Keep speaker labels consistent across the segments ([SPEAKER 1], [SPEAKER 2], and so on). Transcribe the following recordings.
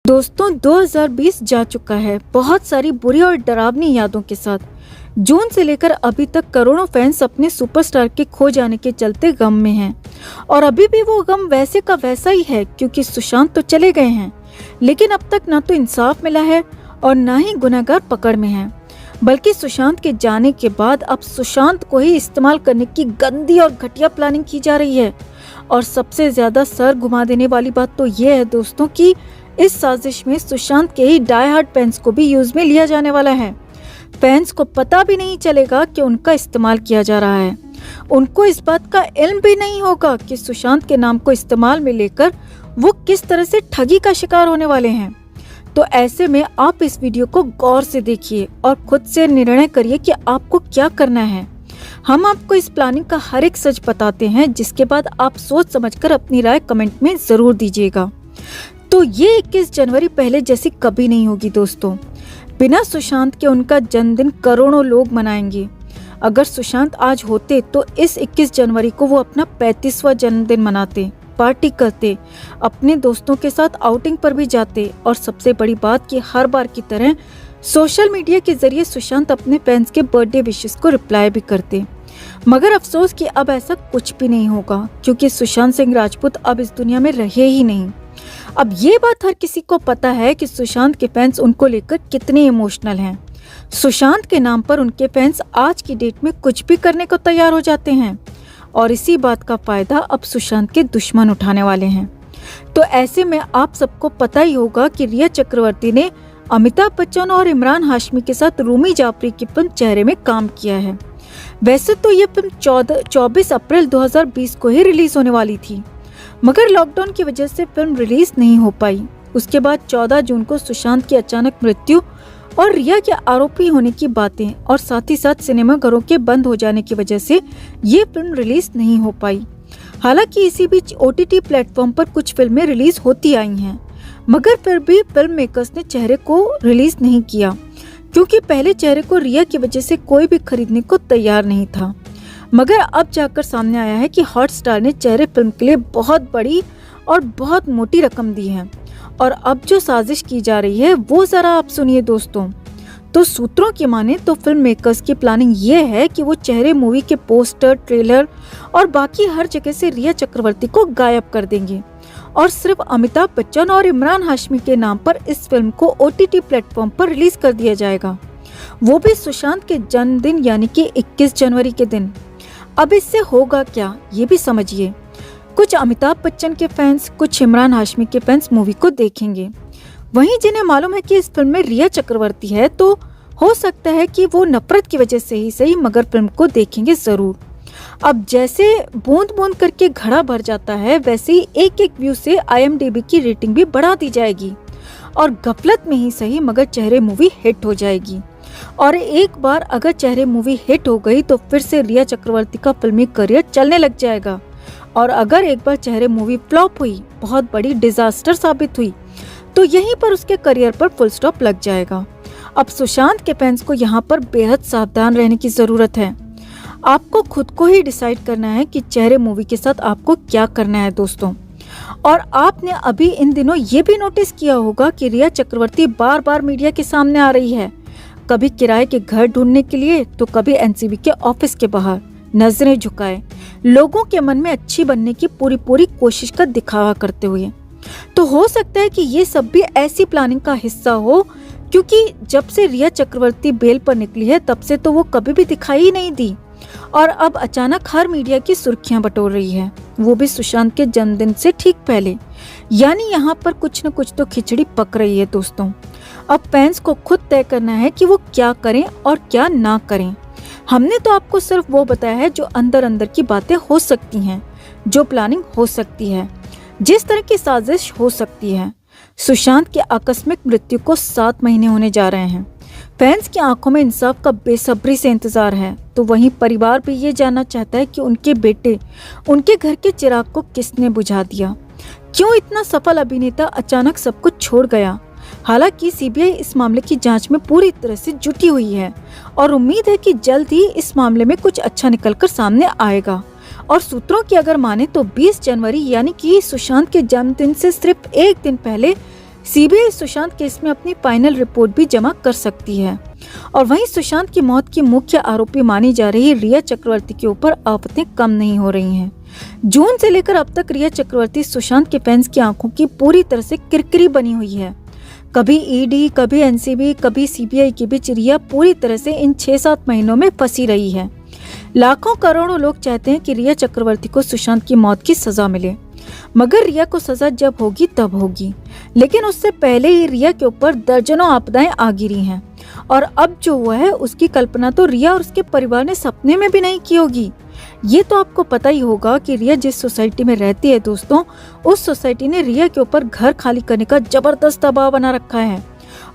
[SPEAKER 1] दोस्तों 2020 जा चुका है बहुत सारी बुरी और डरावनी यादों के साथ। जून से लेकर अभी तक करोड़ों फैंस अपने सुपरस्टार के खो जाने के चलते गम में हैं और अभी भी वो गम वैसे का वैसा ही है क्योंकि सुशांत तो चले गए हैं, लेकिन अब तक ना तो इंसाफ मिला है और ना ही गुनहगार पकड़ में है, बल्कि सुशांत के जाने के बाद अब सुशांत को ही इस्तेमाल करने की गंदी और घटिया प्लानिंग की जा रही है। और सबसे ज्यादा सर घुमा देने वाली बात तो ये है दोस्तों कि इस साजिश में सुशांत के ही डाई हार्ड फैंस को भी यूज में लिया जाने वाला है। फैंस को पता भी नहीं चलेगा कि उनका इस्तेमाल किया जा रहा है। उनको इस बात का इल्म भी नहीं होगा कि सुशांत के नाम को इस्तेमाल में लेकर वो किस तरह से ठगी का शिकार होने वाले हैं। तो ऐसे में आप इस वीडियो को गौर से देखिए और खुद से निर्णय करिए कि आपको क्या करना है। हम आपको इस प्लानिंग का हर एक सच बताते हैं, जिसके बाद आप सोच समझकर अपनी राय कमेंट में जरूर दीजिएगा। तो ये 21 जनवरी पहले जैसी कभी नहीं होगी दोस्तों। बिना सुशांत के उनका जन्मदिन करोड़ों लोग मनाएंगे। अगर सुशांत आज होते तो इस 21 जनवरी को वो अपना 35वां जन्मदिन मनाते, पार्टी करते, अपने दोस्तों के साथ आउटिंग पर भी जाते और सबसे बड़ी बात कि हर बार की तरह सोशल मीडिया के जरिए सुशांत अपने फैंस के बर्थडे विशेस को रिप्लाई भी करते। मगर अफसोस कि अब ऐसा कुछ भी नहीं होगा क्योंकि सुशांत सिंह राजपूत अब इस दुनिया में रहे ही नहीं। अब ये बात हर किसी को पता है कि सुशांत के फैंस उनको लेकर कितने इमोशनल हैं। सुशांत के नाम पर उनके फैंस आज की डेट में कुछ भी करने को तैयार हो जाते हैं और इसी बात का फायदा अब सुशांत के दुश्मन उठाने वाले हैं। तो ऐसे में आप सबको पता ही होगा कि रिया चक्रवर्ती ने अमिताभ बच्चन और इमरान हाशमी के साथ रूमी जाफरी की फिल्म चेहरे में काम किया है। वैसे तो ये फिल्म 24 अप्रैल 2020 को ही रिलीज होने वाली थी, मगर लॉकडाउन की वजह से फिल्म रिलीज नहीं हो पाई। उसके बाद 14 जून को सुशांत की अचानक मृत्यु और रिया के आरोपी होने की बातें और साथ ही साथ सिनेमाघरों के बंद हो जाने की वजह से ये फिल्म रिलीज नहीं हो पाई। हालांकि इसी बीच OTT प्लेटफॉर्म पर कुछ फिल्में रिलीज होती आई हैं, मगर फिर भी फिल्म मेकर्स ने चेहरे को रिलीज नहीं किया क्योंकि पहले चेहरे को रिया की वजह से कोई भी खरीदने को तैयार नहीं था। मगर अब जाकर सामने आया है कि हॉटस्टार ने चेहरे फिल्म के लिए बहुत बड़ी और बहुत मोटी रकम दी है और अब जो साजिश की जा रही है वो जरा आप सुनिए दोस्तों। तो सूत्रों की माने तो फिल्म मेकर्स की प्लानिंग ये है कि वो चेहरे मूवी के पोस्टर, ट्रेलर और बाकी हर जगह से रिया चक्रवर्ती को गायब कर देंगे और सिर्फ अमिताभ बच्चन और इमरान हाशमी के नाम पर इस फिल्म को OTT प्लेटफॉर्म पर रिलीज कर दिया जाएगा, वो भी सुशांत के जन्मदिन यानी कि 21 जनवरी के दिन। अब इससे होगा क्या ये भी समझिए। कुछ अमिताभ बच्चन के फैंस, कुछ इमरान हाशमी के फैंस मूवी को देखेंगे। वहीं जिन्हें मालूम है कि इस फिल्म में रिया चक्रवर्ती है तो हो सकता है कि वो नफरत की वजह से ही सही मगर फिल्म को देखेंगे जरूर। अब जैसे बूंद बूंद करके घड़ा भर जाता है, वैसे ही एक एक व्यू से IMDb की रेटिंग भी बढ़ा दी जाएगी और गफलत में ही सही मगर चेहरे मूवी हिट हो जाएगी। और एक बार अगर चेहरे मूवी हिट हो गई तो फिर से रिया चक्रवर्ती का फिल्मी करियर चलने लग जाएगा और अगर एक बार चेहरे मूवी फ्लॉप हुई, बहुत बड़ी डिजास्टर साबित हुई, तो यहीं पर उसके करियर पर फुल स्टॉप लग जाएगा। अब सुशांत के फैंस को यहाँ पर बेहद सावधान रहने की जरूरत है। आपको खुद को ही डिसाइड करना है कि चेहरे मूवी के साथ आपको क्या करना है दोस्तों। और आपने अभी इन दिनों ये भी नोटिस किया होगा कि रिया चक्रवर्ती बार बार मीडिया के सामने आ रही है, कभी किराए के घर ढूंढने के लिए तो कभी NCB के ऑफिस के बाहर नजरें झुकाए, लोगों के मन में अच्छी बनने की पूरी कोशिश का दिखावा करते हुए। तो हो सकता है कि ये सब भी ऐसी प्लानिंग का हिस्सा हो, क्योंकि जब से रिया चक्रवर्ती बेल पर निकली है तब से तो वो कभी भी दिखाई ही नहीं दी और अब अचानक हर मीडिया की सुर्खियां बटोर रही है, वो भी सुशांत के जन्मदिन से ठीक पहले। यानी यहाँ पर कुछ न कुछ तो खिचड़ी पक रही है दोस्तों। अब फैंस को खुद तय करना है कि वो क्या करें और क्या ना करें। हमने तो आपको सिर्फ वो बताया है जो अंदर अंदर की बातें हो सकती हैं, जो प्लानिंग हो सकती है, जिस तरह की साजिश हो सकती है। सुशांत की आकस्मिक मृत्यु को 7 महीने होने जा रहे हैं। फैंस की आंखों में इंसाफ का बेसब्री से इंतजार है, तो वहीं परिवार भी ये जानना चाहता है कि उनके बेटे, उनके घर के चिराग को किसने बुझा दिया। क्यों इतना सफल अभिनेता अचानक सब कुछ छोड़ गया। हालांकि CBI इस मामले की जांच में पूरी तरह से जुटी हुई है और उम्मीद है कि जल्द ही इस मामले में कुछ अच्छा निकलकर सामने आएगा। और सूत्रों की अगर माने तो 20 जनवरी यानी कि सुशांत के जन्मदिन से सिर्फ एक दिन पहले सीबीआई सुशांत केस में अपनी फाइनल रिपोर्ट भी जमा कर सकती है। और वहीं सुशांत की मौत की मुख्य आरोपी मानी जा रही रिया चक्रवर्ती के ऊपर आफतें कम नहीं हो रही हैं। जून से लेकर अब तक रिया चक्रवर्ती सुशांत के फैंस की आंखों की पूरी तरह से किरकिरी बनी हुई है। कभी ईडी, कभी एनसीबी, कभी सीबीआई के बीच रिया पूरी तरह से इन 6-7 महीनों में फंसी रही है। लाखों करोड़ों लोग चाहते हैं कि रिया चक्रवर्ती को सुशांत की मौत की सजा मिले, मगर रिया को सजा जब होगी तब होगी। लेकिन उससे पहले ही रिया के ऊपर दर्जनों आपदाएं आ गिरी हैं और अब जो हुआ है उसकी कल्पना तो रिया और उसके परिवार ने सपने में भी नहीं की होगी। ये तो आपको पता ही होगा कि रिया जिस सोसाइटी में रहती है दोस्तों, उस सोसाइटी ने रिया के ऊपर घर खाली करने का जबरदस्त दबाव बना रखा है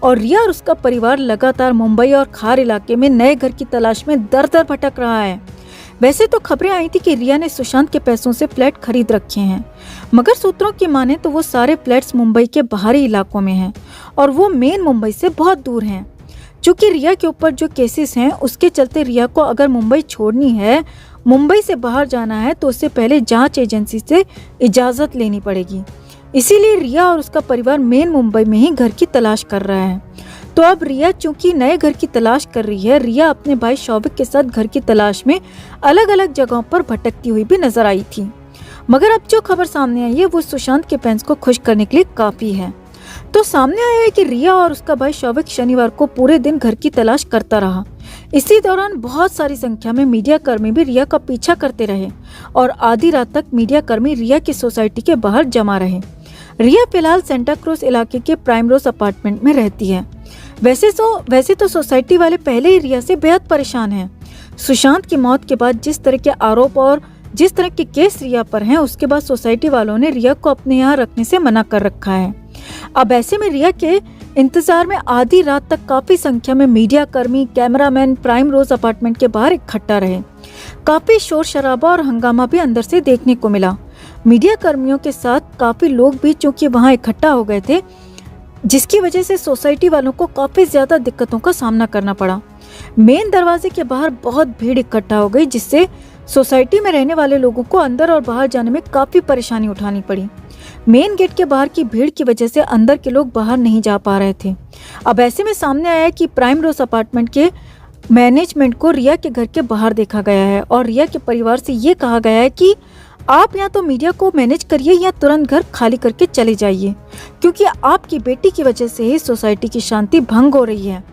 [SPEAKER 1] और रिया और उसका परिवार लगातार मुंबई और खार इलाके में नए घर की तलाश में दर दर भटक रहा है। वैसे तो खबरें आई थी कि रिया ने सुशांत के पैसों से फ्लैट खरीद रखे हैं, मगर सूत्रों की माने तो वो सारे फ्लैट्स मुंबई के बाहरी इलाकों में हैं और वो मेन मुंबई से बहुत दूर हैं। चूँकि रिया के ऊपर जो केसेस हैं उसके चलते रिया को अगर मुंबई छोड़नी है, मुंबई से बाहर जाना है, तो उससे पहले जांच एजेंसी से इजाज़त लेनी पड़ेगी। इसीलिए रिया और उसका परिवार मेन मुंबई में ही घर की तलाश कर रहा है। तो अब रिया चूंकि नए घर की तलाश कर रही है, रिया अपने भाई शौविक के साथ घर की तलाश में अलग अलग जगहों पर भटकती हुई भी नजर आई थी। मगर अब जो खबर सामने आई है वो सुशांत के फैंस को खुश करने के लिए काफी है। तो सामने आया है कि रिया और उसका भाई शौविक शनिवार को पूरे दिन घर की तलाश करता रहा। इसी दौरान बहुत सारी संख्या में मीडिया कर्मी भी रिया का पीछा करते रहे और आधी रात तक मीडिया कर्मी रिया की सोसाइटी के बाहर जमा रहे। रिया फिलहाल सेंटा क्रूज इलाके के प्राइम रोज अपार्टमेंट में रहती है। वैसे तो सोसाइटी वाले पहले ही रिया से बेहद परेशान हैं। सुशांत की मौत के बाद जिस तरह के आरोप और जिस तरह के केस रिया पर हैं, उसके बाद सोसाइटी वालों ने रिया को अपने यहाँ रखने से मना कर रखा है। अब ऐसे में रिया के इंतजार में आधी रात तक काफी संख्या में मीडिया कर्मी, कैमरामैन प्राइम रोज अपार्टमेंट के बाहर इकट्ठा रहे। काफी शोर शराबा और हंगामा भी अंदर से देखने को मिला। मीडिया कर्मियों के साथ काफी लोग भी चूंकि वहां इकट्ठा हो गए थे, जिसकी वजह से सोसाइटी वालों को काफी ज्यादा दिक्कतों का सामना करना पड़ा। मेन दरवाजे के बाहर बहुत भीड़ इकट्ठा हो गई, जिससे सोसाइटी में रहने वाले लोगों को अंदर और बाहर जाने में काफी परेशानी उठानी पड़ी। मेन गेट के बाहर की भीड़ की वजह से अंदर के लोग बाहर नहीं जा पा रहे थे। अब ऐसे में सामने आया कि प्राइम रोज अपार्टमेंट के मैनेजमेंट को रिया के घर के बाहर देखा गया है और रिया के परिवार से ये कहा गया है कि आप या तो मीडिया को मैनेज करिए या तुरंत घर खाली करके चले जाइए, क्योंकि आपकी बेटी की वजह से ही सोसाइटी की शांति भंग हो रही है।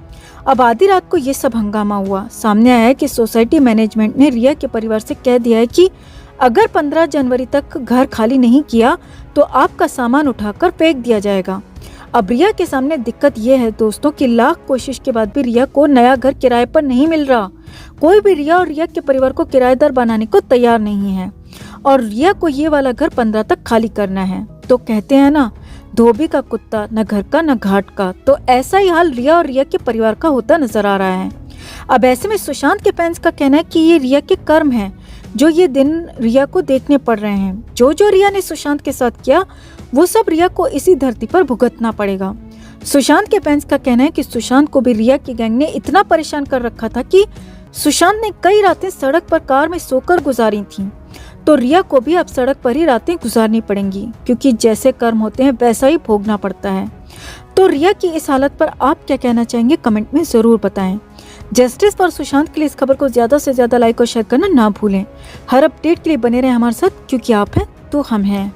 [SPEAKER 1] अब आधी रात को ये सब हंगामा हुआ। सामने आया है कि सोसाइटी मैनेजमेंट ने रिया के परिवार से कह दिया है कि अगर 15 जनवरी तक घर खाली नहीं किया तो आपका सामान उठाकर फेंक दिया जाएगा। अब रिया के सामने दिक्कत ये है दोस्तों कि लाख कोशिश के बाद भी रिया को नया घर किराए पर नहीं मिल रहा। कोई भी रिया और रिया के परिवार को किराएदार बनाने को तैयार नहीं है और रिया को ये वाला घर 15 तक खाली करना है। तो कहते हैं ना, धोबी का कुत्ता, न घर का न घाट का। तो ऐसा ही हाल रिया और रिया के परिवार का होता नजर आ रहा है। अब ऐसे में सुशांत के फैंस का कहना है कि ये रिया के कर्म हैं, जो ये दिन रिया को देखने पड़ रहे हैं। जो रिया ने सुशांत के साथ किया वो सब रिया को इसी धरती पर भुगतना पड़ेगा। सुशांत के फैंस का कहना है कि सुशांत को भी रिया की गैंग ने इतना परेशान कर रखा था कि सुशांत ने कई रातें सड़क पर कार में सोकर गुजारी थीं। तो रिया को भी अब सड़क पर ही रातें गुजारनी पड़ेंगी, क्योंकि जैसे कर्म होते हैं वैसा ही भोगना पड़ता है। तो रिया की इस हालत पर आप क्या कहना चाहेंगे, कमेंट में जरूर बताएं। जस्टिस फॉर सुशांत के लिए इस खबर को ज्यादा से ज्यादा लाइक और शेयर करना ना भूलें। हर अपडेट के लिए बने रहें हमारे साथ, क्योंकि आप हैं तो हम हैं।